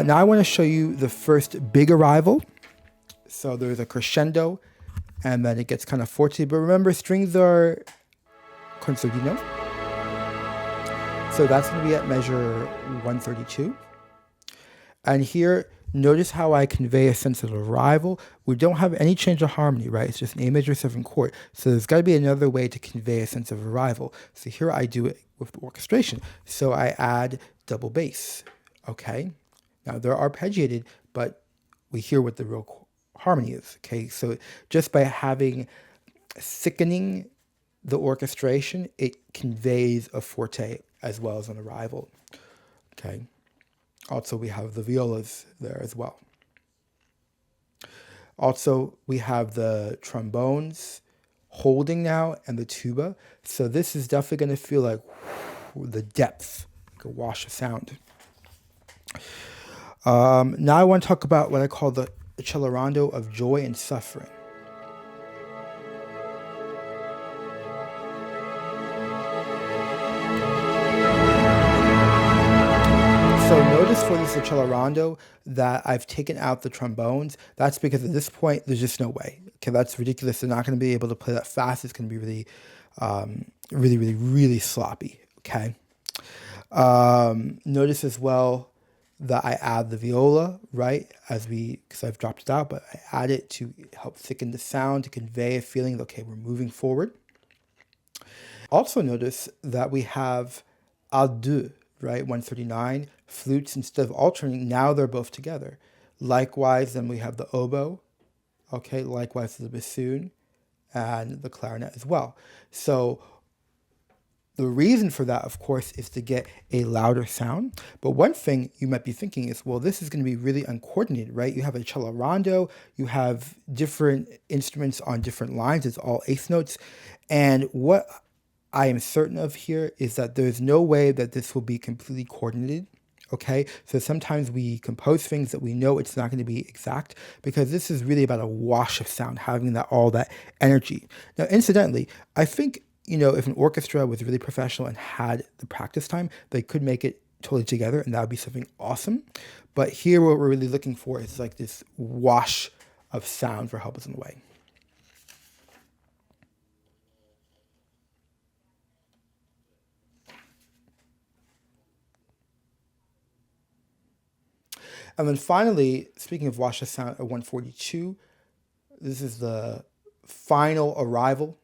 Now I want to show you the first big arrival. So there's a crescendo, and then it gets kind of forte. But remember, strings are concertino. So that's going to be at measure 132. And here, notice how I convey a sense of arrival. We don't have any change of harmony, right? It's just an A major 7 chord. So there's got to be another way to convey a sense of arrival. So here I do it with the orchestration. So I add double bass, okay? Now they're arpeggiated, but we hear what the real harmony is, okay? So just by thickening the orchestration, it conveys a forte as well as an arrival, okay? Also, we have the violas there as well. Also, we have the trombones holding now and the tuba. So this is definitely going to feel like the depth, like a wash of sound. Now I want to talk about what I call the accelerando of joy and suffering. So notice for this accelerando that I've taken out the trombones. That's because at this point, there's just no way. Okay, that's ridiculous. They're not going to be able to play that fast. It's going to be really sloppy, okay? Notice as well that I add the viola, right? Because I've dropped it out, but I add it to help thicken the sound, to convey a feeling that, okay, we're moving forward. Also notice that we have à deux, right? 139, flutes instead of alternating, now they're both together. Likewise, then we have the oboe, okay? Likewise, the bassoon and the clarinet as well. So the reason for that, of course, is to get a louder sound. But one thing you might be thinking is, well, this is going to be really uncoordinated, right? You have a accelerando, you have different instruments on different lines, it's all eighth notes. And what I am certain of here is that there's no way that this will be completely coordinated, okay? So sometimes we compose things that we know it's not going to be exact because this is really about a wash of sound, having all that energy. Now, incidentally, I think, if an orchestra was really professional and had the practice time, they could make it totally together and that would be something awesome. But here what we're really looking for is like this wash of sound for Help Us on the Way. And then finally, speaking of wash of sound at 142, this is the final arrival,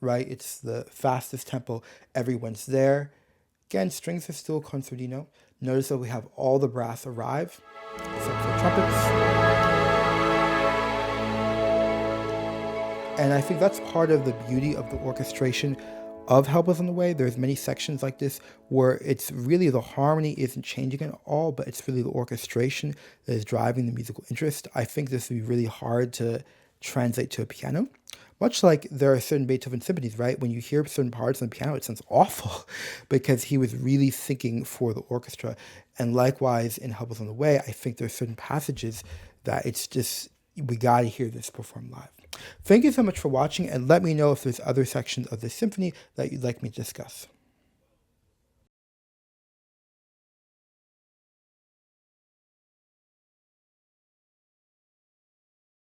right? It's the fastest tempo. Everyone's there. Again, strings are still concertino. Notice that we have all the brass arrive, except for trumpets. And I think that's part of the beauty of the orchestration of Help Us on the Way. There's many sections like this where it's really the harmony isn't changing at all, but it's really the orchestration that is driving the musical interest. I think this would be really hard to translate to a piano. Much like there are certain Beethoven symphonies, right? When you hear certain parts on the piano, it sounds awful because he was really thinking for the orchestra. And likewise, in Help Us on the Way, I think there are certain passages that it's just, we got to hear this performed live. Thank you so much for watching, and let me know if there's other sections of the symphony that you'd like me to discuss.